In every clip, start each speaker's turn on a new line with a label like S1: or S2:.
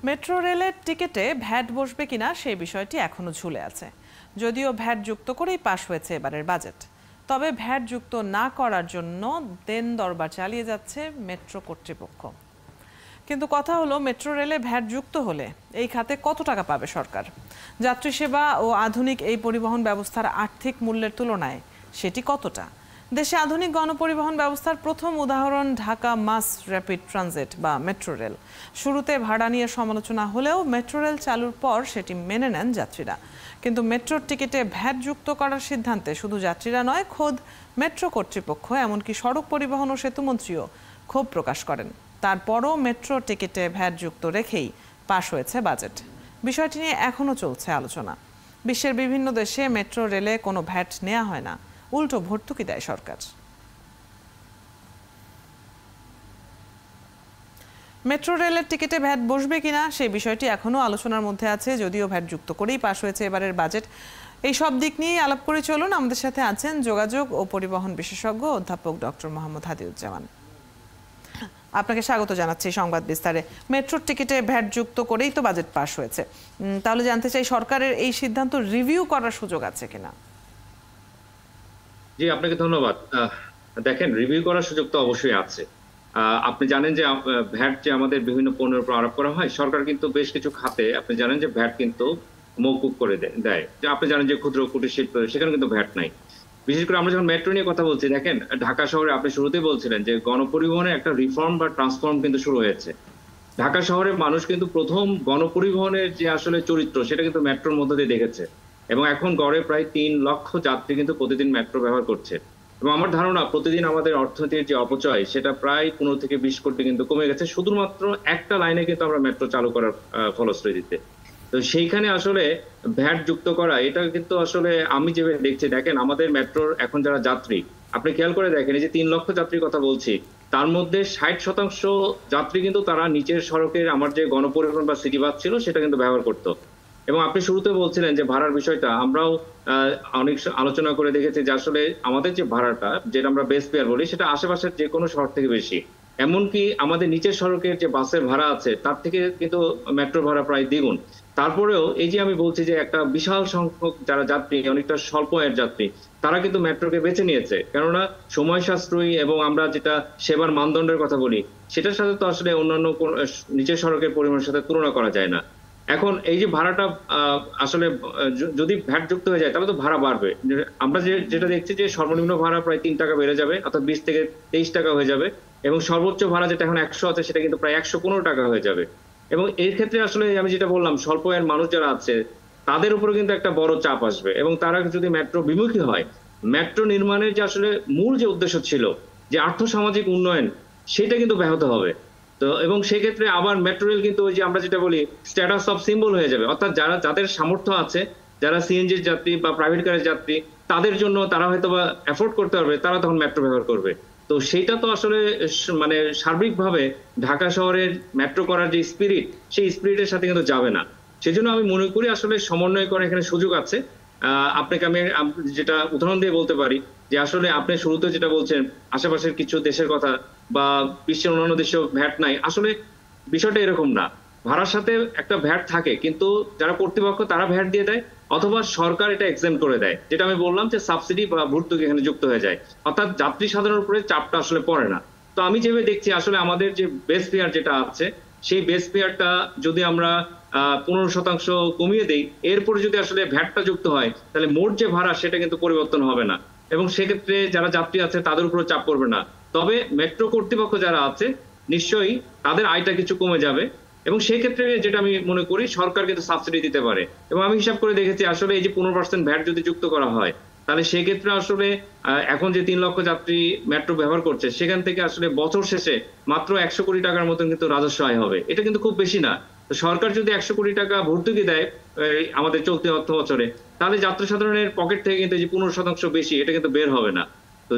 S1: Metro রেলের টিকিটে VAT বসবে কিনা সেই বিষয়টি এখনো ঝুলে আছে। যদিও ভ্যাট যুক্ত করেই পাশ হয়েছে এবারের বাজেট, তবে ভ্যাট যুক্ত না করার জন্য দেন দরবার চালিয়ে যাচ্ছে মেট্রো কর্তৃপক্ষ। কিন্তু কথা হলো, মেট্রো রেলে ভ্যাট যুক্ত হলে এই খাতে কত টাকা পাবে সরকার? যাত্রী সেবা ও আধুনিক এই পরিবহন ব্যবস্থার আর্থিক মূল্যের তুলনায় সেটি কতটা? দেশে আধুনিক গণপরিবহন ব্যবস্থার প্রথম উদাহরণ ঢাকা মাস র্যাপিড ট্রানজিট বা মেট্রো রেল। শুরুতে ভাড়া নিয়ে সমালোচনা হলেও মেট্রো রেল চালুর পর সেটি মেনে নেন যাত্রীরা। কিন্তু মেট্রোর টিকিটে ভ্যাট যুক্ত করার সিদ্ধান্তে শুধু যাত্রীরা নয়, খোদ মেট্রো কর্তৃপক্ষ এমনকি সড়ক পরিবহন ও সেতুমন্ত্রীও ক্ষোভ প্রকাশ করেন। তারপরও মেট্রো টিকিটে ভ্যাট যুক্ত রেখেই পাশ হয়েছে বাজেট। বিষয়টি নিয়ে এখনও চলছে আলোচনা। বিশ্বের বিভিন্ন দেশে মেট্রো রেলে কোনো ভ্যাট নেওয়া হয় না, উল্টো ভর্তুকি দেয় সরকার। মেট্রো রেলের টিকিটে ভ্যাট বসবে কিনা সেই বিষয়টি এখনও আলোচনার মধ্যে আছে, যদিও ভ্যাট যুক্ত করেই পাশ হয়েছে এবারের বাজেট। এই সব দিক নিয়েই আলাপ করে চলুন। আমাদের সাথে আছেন যোগাযোগ ও পরিবহন বিশেষজ্ঞ অধ্যাপক ডক্টর মোহাম্মদ হাদিউজ্জামান। আপনাকে স্বাগত জানাচ্ছি সংবাদ বিস্তারে। মেট্রোর টিকিটে ভ্যাট যুক্ত করেই তো বাজেট পাশ হয়েছে, তাহলে জানতে চাই সরকারের এই সিদ্ধান্ত রিভিউ করার সুযোগ আছে কিনা?
S2: জি, আপনাকে ধন্যবাদ। দেখেন, রিভিউ করার সুযোগ তো অবশ্যই আছে। আপনি জানেন যে ভ্যাট যে আমাদের বিভিন্ন পণ্যের উপর আরোপ করা হয়, সরকার কিন্তু বেশ কিছু খাতে আপনি জানেন যে ভ্যাট কিন্তু মওকুফ করে দেয়। আপনি জানেন যে ক্ষুদ্র কুটির শিল্প, সেখানে কিন্তু ভ্যাট নাই। বিশেষ করে আমরা যখন মেট্রো নিয়ে কথা বলছি, দেখেন ঢাকা শহরে আপনি শুরুতেই বলছিলেন যে গণপরিবহনের একটা রিফর্ম বা ট্রান্সফর্ম কিন্তু শুরু হয়েছে। ঢাকা শহরের মানুষ কিন্তু প্রথম গণপরিবহনের যে আসলে চরিত্র, সেটা কিন্তু মেট্রোর মধ্যে দিয়ে দেখেছে। এবং এখন গড়ে প্রায় 3 লক্ষ যাত্রী কিন্তু প্রতিদিন মেট্রো ব্যবহার করছে। এবং আমার ধারণা প্রতিদিন আমাদের অর্থনীতির যে অপচয়, সেটা প্রায় 15 থেকে 20 কোটি কিন্তু কমে গেছে শুধুমাত্র একটা লাইনে কিন্তু আমরা মেট্রো চালু করার ফলশ্রুতিতে। তো সেইখানে আসলে ভ্যাট যুক্ত করা, এটা কিন্তু আসলে আমি যেভাবে দেখছি, দেখেন আমাদের মেট্রোর এখন যারা যাত্রী, আপনি খেয়াল করে দেখেন, এই যে 3 লক্ষ যাত্রীর কথা বলছি, তার মধ্যে 60% যাত্রী কিন্তু তারা নিচের সড়কের আমার যে গণপরিবহন বা সিটি বাস ছিল, সেটা কিন্তু ব্যবহার করতো। এবং আপনি শুরুতে বলছিলেন যে ভাড়ার বিষয়টা, আমরাও অনেক আলোচনা করে দেখেছি যে আসলে আমাদের যে ভাড়াটা, যেটা আমরা বেস ফেয়ার বলি, সেটা আশেপাশের যে কোনো শহর থেকে বেশি। এমনকি আমাদের নিচের সড়কের যে বাসের ভাড়া আছে, তার থেকে কিন্তু মেট্রো ভাড়া প্রায় দ্বিগুণ। তারপরেও এই যে আমি বলছি যে একটা বিশাল সংখ্যক যারা যাত্রী, অনেকটা স্বল্প আয়ের যাত্রী, তারা কিন্তু মেট্রোকে বেছে নিয়েছে। কেননা সময় সাশ্রয়ী এবং আমরা যেটা সেবার মানদণ্ডের কথা বলি, সেটার সাথে তো আসলে অন্যান্য নিচের সড়কের পরিমাণের সাথে তুলনা করা যায় না। এখন এই যে ভাড়াটা আসলে যদি ভ্যাট যুক্ত হয়ে যায়, তাহলে তো ভাড়া বাড়বে। আমরা যেটা দেখছি যে সর্বনিম্ন ভাড়া প্রায় 3 টাকা বেড়ে যাবে, অর্থাৎ 20 থেকে 23 টাকা হয়ে যাবে। এবং সর্বোচ্চ ভাড়া যেটা এখন 100 আছে, সেটা কিন্তু প্রায় 115 টাকা হয়ে যাবে। এবং এর ক্ষেত্রে আসলে আমি যেটা বললাম, স্বল্প আয়ের মানুষ যারা আছে, তাদের উপরে কিন্তু একটা বড় চাপ আসবে। এবং তারা যদি মেট্রো বিমুখী হয়, মেট্রো নির্মাণের যে আসলে মূল যে উদ্দেশ্য ছিল, যে আর্থসামাজিক উন্নয়ন, সেটা কিন্তু ব্যাহত হবে। তো এবং সেক্ষেত্রে আবার মেট্রো রেল কিন্তু ওই যে আমরা যেটা বলি স্ট্যাটাস অফ সিম্বল হয়ে যাবে। অর্থাৎ যাদের সামর্থ্য আছে, যারা সিএনজির যাত্রী বা প্রাইভেট কারের যাত্রী, তাদের জন্য তারা হয়তো বা অ্যাফোর্ড করতে পারবে, তারা তখন মেট্রো ব্যবহার করবে। তো সেটা তো আসলে মানে সার্বিকভাবে ঢাকা শহরের মেট্রো করার যে স্পিরিট, সেই স্পিরিটের সাথে কিন্তু যাবে না। সেজন্য আমি মনে করি আসলে সমন্বয় করার এখানে সুযোগ আছে। আপনাকে আমি যেটা উদাহরণ দিয়ে বলতে পারি, যে আসলে আপনি শুরুতে যেটা বলছেন আশেপাশের কিছু দেশের কথা বা বিশ্বের অন্যান্য দেশেও ভ্যাট নাই, আসলে বিষয়টা এরকম না। ভাড়ার সাথে একটা ভ্যাট থাকে, কিন্তু যারা কর্তৃপক্ষ তারা ভ্যাট দিয়ে দেয়, অথবা সরকার এটা এক্সেম্পট করে দেয়, যেটা আমি বললাম যে সাবসিডি বা ভর্তুকি এখানে যুক্ত হয়ে যায়। অর্থাৎ যাত্রী সাধারণের উপরে চাপটা আসলে পড়ে না। তো আমি যেভাবে দেখছি, আসলে আমাদের যে বেস ফেয়ার যেটা আছে, সেই বেস ফেয়ারটা যদি আমরা 15% কমিয়ে দেই, এরপরে যদি আসলে ভ্যাটটা যুক্ত হয়, তাহলে মোট যে ভাড়া, সেটা কিন্তু পরিবর্তন হবে না। এবং সেক্ষেত্রে যারা যাত্রী আছে তাদের উপর চাপ পড়বে না। তবে মেট্রো কর্তৃপক্ষ যারা আছে, নিশ্চয়ই তাদের আয়টা কিছু কমে যাবে। এবং সেক্ষেত্রে যেটা আমি মনে করি, সরকার কিন্তু সাবসিডি দিতে পারে। এবং আমি হিসাব করে দেখেছি, আসলে এই যে 15% ভ্যাট যদি যুক্ত করা হয়, তাহলে সেক্ষেত্রে আসলে এখন যে 3 লক্ষ যাত্রী মেট্রো ব্যবহার করছে, সেখান থেকে আসলে বছর শেষে মাত্র 100 কোটি টাকার মতন কিন্তু রাজস্ব আয় হবে। এটা কিন্তু খুব বেশি না। তো সরকার যদি 100 কোটি টাকা ভর্তুকি দেয় আমাদের চলতি অর্থ বছরে, তাহলে যাত্রী সাধারণের পকেট থেকে কিন্তু যে 15% বেশি, এটা কিন্তু বের হবে না। তো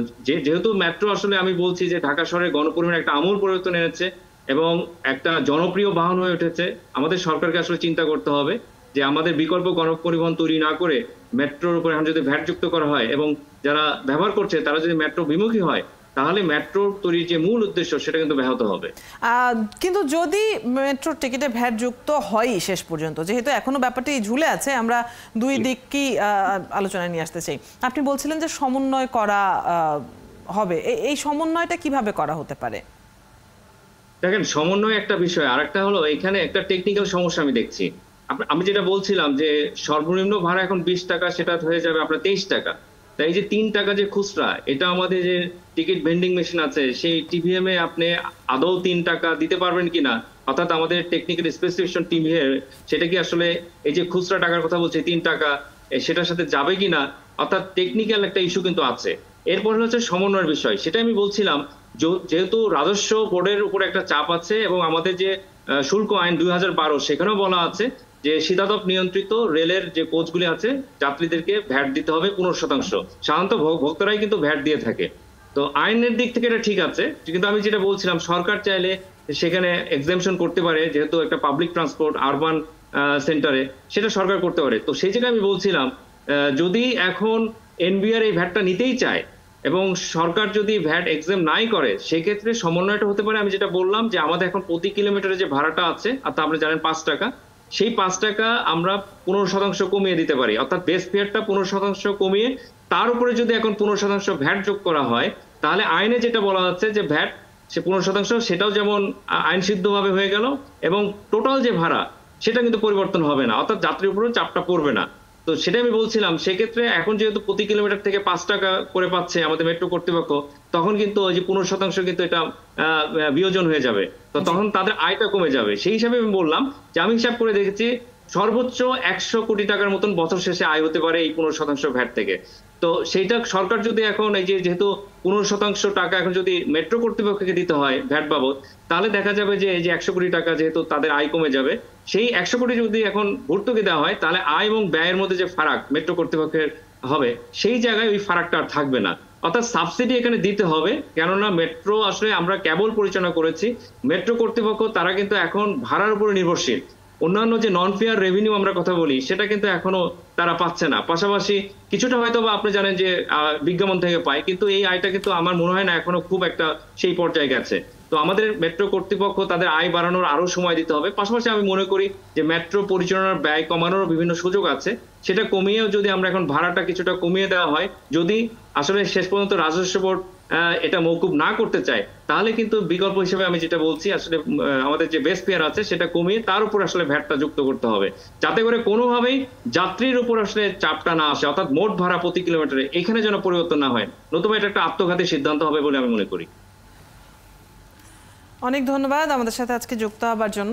S2: যেহেতু মেট্রো আসলে আমি বলছি যে ঢাকা শহরের গণপরিবহনের একটা আমূল পরিবর্তন এনেছে এবং একটা জনপ্রিয় বাহন হয়ে উঠেছে, আমাদের সরকারকে আসলে চিন্তা করতে হবে যে আমাদের বিকল্প গণপরিবহন তৈরি না করে মেট্রোর উপর এখন যদি ভ্যাট যুক্ত করা হয় এবং যারা ব্যবহার করছে তারা যদি মেট্রো বিমুখী হয়, তাহলে মেট্রো তৈরির যে মূল উদ্দেশ্য সেটা কিন্তু ব্যাহত হবে।
S1: কিন্তু যদি মেট্রোর টিকিটে ভ্যাট যুক্ত হয় শেষ পর্যন্ত, যেহেতু এখনো ব্যাপারটি ঝুলে আছে, আমরা দুই দিকই আলোচনায় নিয়ে আসতে চাই। আপনি বলছিলেন যে সমন্বয় করা হবে, এই সমন্বয়টা কিভাবে করা হতে পারে?
S2: দেখেন, সমন্বয় একটা বিষয়, আর একটা হলো এখানে একটা টেকনিক্যাল সমস্যা আমি দেখছি। আমি যেটা বলছিলাম যে সর্বনিম্ন ভাড়া এখন 20 টাকা, সেটা হয়ে যাবে আপনার 23 টাকা। তাই এই যে 3 টাকা যে খুচরা, এটা আমাদের যে টিকিট ভেন্ডিং মেশিন আছে সেই টিভিএম এ আপনি আদৌ 3 টাকা দিতে পারবেন কিনা, অর্থাৎ আমাদের টেকনিক্যাল স্পেসিফিকেশন টিভিএম সেটা কি আসলে এই যে খুচরা টাকার কথা বলছে 3 টাকা সেটার সাথে যাবে কিনা, অর্থাৎ টেকনিক্যাল একটা ইস্যু কিন্তু আছে। এরপর হচ্ছে সমন্বয়ের বিষয়, সেটা আমি বলছিলাম যেহেতু রাজস্ব বোর্ডের উপর একটা চাপ আছে এবং আমাদের যে শুল্ক আইন 2012 সেখানেও বলা আছে যে শীতাতপ নিয়ন্ত্রিত রেলের যে কোচগুলি আছে যাত্রীদেরকে ভ্যাট দিতে হবে 15%। সাধারণত ভক্তরাই কিন্তু ভ্যাট দিয়ে থাকে। তো আইনের দিক থেকে এটা ঠিক আছে, কিন্তু আমি যেটা বলছিলাম সরকার চাইলে সেখানে এক্সেমশন করতে পারে, যেহেতু একটা পাবলিক ট্রান্সপোর্ট আরবান সেন্টারে সেটা সরকার করতে পারে। তো সেই জায়গায় আমি বলছিলাম যদি এখন এনবিআর এই ভ্যাটটা নিতেই চায় এবং সরকার যদি ভ্যাট এক্সেম নাই করে, সেক্ষেত্রে সমন্বয়টা হতে পারে আমি যেটা বললাম যে আমাদের এখন প্রতি কিলোমিটারে যে ভাড়াটা আছে, অর্থাৎ আপনি জানেন 5 টাকা, সেই 5 টাকা আমরা 15% কমিয়ে দিতে পারি, অর্থাৎ বেস ফেয়ারটা 15% কমিয়ে তার উপরে যদি এখন 15% ভ্যাট যোগ করা হয়, তাহলে আইনে যেটা বলা হচ্ছে যে ভ্যাট সে 15% সেটাও যেমন আইনসিদ্ধভাবে হয়ে গেল এবং টোটাল যে ভাড়া সেটা কিন্তু পরিবর্তন হবে না, অর্থাৎ যাত্রীর উপরেও চাপটা পড়বে না। তো সেটাই আমি বলছিলাম, সেক্ষেত্রে এখন যেহেতু প্রতি কিলোমিটার থেকে 5 টাকা করে পাচ্ছে আমাদের মেট্রো কর্তৃপক্ষ, তখন কিন্তু ওই যে 15% কিন্তু এটা বিয়োজন হয়ে যাবে, তো তখন তাদের আয়টা কমে যাবে। সেই হিসাবে আমি বললাম যে আমি হিসাব করে দেখেছি সর্বোচ্চ 100 কোটি টাকার মতন বছর শেষে আয় হতে পারে এই 15% ভ্যাট থেকে। তো সেইটা সরকার যদি এখন এই যে যেহেতু 15% টাকা এখন যদি মেট্রো কর্তৃপক্ষকে দিতে হয় ভ্যাট বাবদ, তাহলে দেখা যাবে যে এই যে 100 কোটি টাকা যেহেতু তাদের আয় কমে যাবে, সেই 100 কোটি যদি এখন ভর্তুকি দেওয়া হয়, তাহলে আয় এবং ব্যয়ের মধ্যে যে ফারাক মেট্রো কর্তৃপক্ষের হবে, সেই জায়গায় ওই ফারাকটা আর থাকবে না। অর্থাৎ সাবসিডি এখানে দিতে হবে, কেননা মেট্রো আসলে আমরা কেবল পরিচালনা করেছি, মেট্রো কর্তৃপক্ষ তারা কিন্তু এখন ভাড়ার উপরে নির্ভরশীল। অন্যান্য যে নন ফেয়ার রেভিনিউ আমরা কথা বলি সেটা কিন্তু এখনো তারা পাচ্ছে না। পাশাপাশি কিছুটা হয়তো বা আপনি জানেন যে বিজ্ঞাপন থেকে পায়, কিন্তু এই আয়টা কিন্তু আমার মনে হয় না এখনো খুব একটা সেই পর্যায়ে গেছে। তো আমাদের মেট্রো কর্তৃপক্ষ তাদের আয় বাড়ানোর আরো সময় দিতে হবে। পাশাপাশি আমি মনে করি যে মেট্রো পরিচালনার ব্যয় কমানোর বিভিন্ন সুযোগ আছে, সেটা কমিয়েও যদি আমরা এখন ভাড়াটা কিছুটা কমিয়ে দেওয়া হয়, যদি আসলে শেষ পর্যন্ত রাজস্ব বোর্ড এটা মওকুফ না করতে চায়, তাহলে কিন্তু বিকল্প হিসেবে আমি যেটা বলছি আসলে আমাদের যে বেস ফেয়ার আছে সেটা কমিয়ে তার উপর আসলে ভ্যাটটা যুক্ত করতে হবে, যাতে করে কোনোভাবেই যাত্রীর উপর আসলে চাপটা না আসে, অর্থাৎ মোট ভাড়া প্রতি কিলোমিটারে এখানে যেন পরিবর্তন না হয়, নতুবা এটা একটা আত্মঘাতী সিদ্ধান্ত হবে বলে আমি মনে করি।
S1: অনেক ধন্যবাদ আমাদের সাথে আজকে যুক্ত হবার জন্য।